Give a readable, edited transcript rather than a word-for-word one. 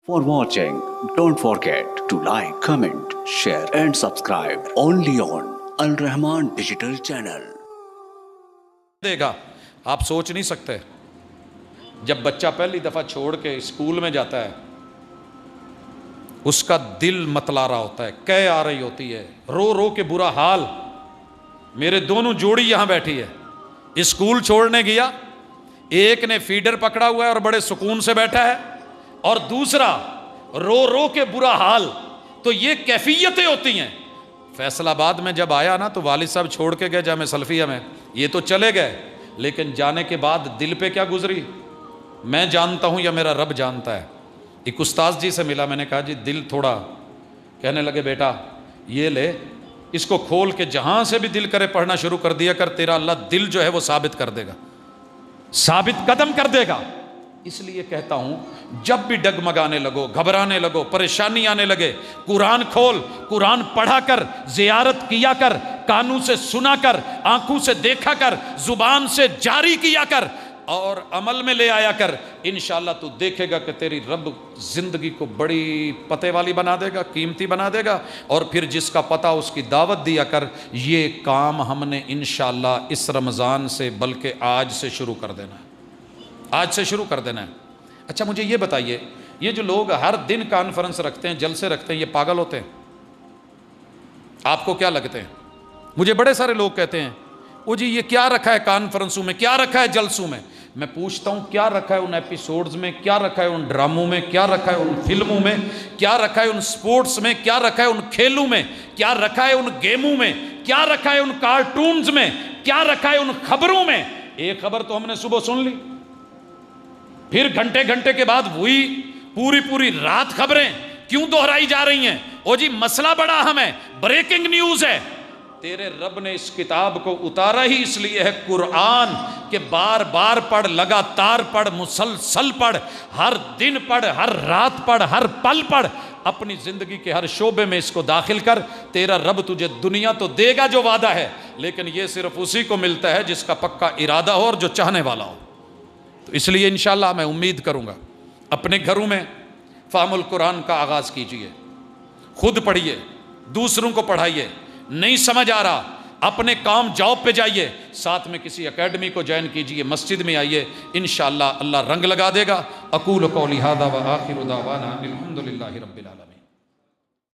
For watching, don't forget to like, comment, share and subscribe only on Al Rahman Digital Channel. देगा आप सोच नहीं सकते। जब बच्चा पहली दफा छोड़ के स्कूल में जाता है उसका दिल मतला रहा होता है, कै आ रही होती है, रो रो के बुरा हाल। मेरे दोनों जोड़ी यहां बैठी है, स्कूल छोड़ने गया, एक ने फीडर पकड़ा हुआ है और बड़े सुकून से बैठा है, और दूसरा रो रो के बुरा हाल। तो ये कैफियतें होती हैं। फैसलाबाद में जब आया ना तो वालिद साहब छोड़ के गए जामे सल्फिया में, ये तो चले गए, लेकिन जाने के बाद दिल पे क्या गुजरी मैं जानता हूं या मेरा रब जानता है। एक उस्ताद जी से मिला, मैंने कहा जी दिल थोड़ा, कहने लगे बेटा ये ले, इसको खोल के जहां से भी दिल करे पढ़ना शुरू कर दिया कर, तेरा अल्लाह दिल जो है वो साबित कर देगा, साबित कदम कर देगा। इसलिए कहता हूं जब भी डगमगाने लगो, घबराने लगो, परेशानी आने लगे, कुरान खोल, कुरान पढ़ा कर, जियारत किया कर, कानों से सुना कर, आंखों से देखा कर, जुबान से जारी किया कर और अमल में ले आया कर। इंशाअल्लाह तू देखेगा कि तेरी रब जिंदगी को बड़ी पते वाली बना देगा, कीमती बना देगा। और फिर जिसका पता उसकी दावत दिया कर। ये काम हमने इंशाअल्लाह इस रमज़ान से बल्कि आज से शुरू कर देना है, आज से शुरू कर देना है। अच्छा मुझे ये बताइए, ये जो लोग हर दिन कॉन्फ्रेंस रखते हैं, जलसे रखते हैं, ये पागल होते हैं? आपको क्या लगते हैं? मुझे बड़े सारे लोग कहते हैं वो जी ये क्या रखा है कॉन्फ्रेंसों में, क्या रखा है जलसों में। मैं पूछता हूँ क्या रखा है उन एपिसोड्स में, क्या रखा है उन ड्रामों में, क्या रखा है उन फिल्मों में, क्या रखा है उन स्पोर्ट्स में, क्या रखा है उन खेलों में, क्या रखा है उन गेमों में, क्या रखा है उन कार्टून्स में, क्या रखा है उन खबरों में। एक खबर तो हमने सुबह सुन ली, फिर घंटे घंटे के बाद वही पूरी पूरी रात खबरें क्यों दोहराई जा रही हैं? ओ जी मसला बड़ा अहम है, ब्रेकिंग न्यूज है। तेरे रब ने इस किताब को उतारा ही इसलिए है, कुरान के बार बार पढ़, लगातार पढ़, मुसलसल पढ़, हर दिन पढ़, हर रात पढ़, हर पल पढ़, अपनी जिंदगी के हर शोबे में इसको दाखिल कर। तेरा रब तुझे दुनिया तो देगा जो वादा है, लेकिन यह सिर्फ उसी को मिलता है जिसका पक्का इरादा हो और जो चाहने वाला हो। तो इसलिए इंशाअल्लाह मैं उम्मीद करूंगा अपने घरों में फाहमुल कुरान का आगाज कीजिए, खुद पढ़िए, दूसरों को पढ़ाइए। नहीं समझ आ रहा अपने काम जॉब पे जाइए, साथ में किसी एकेडमी को ज्वाइन कीजिए, मस्जिद में आइए, इंशाअल्लाह अल्लाह रंग लगा देगा। अकूल कौली हादा व आखिरु दावाना अल्हम्दुलिल्लाहि रब्बिल आलमीन।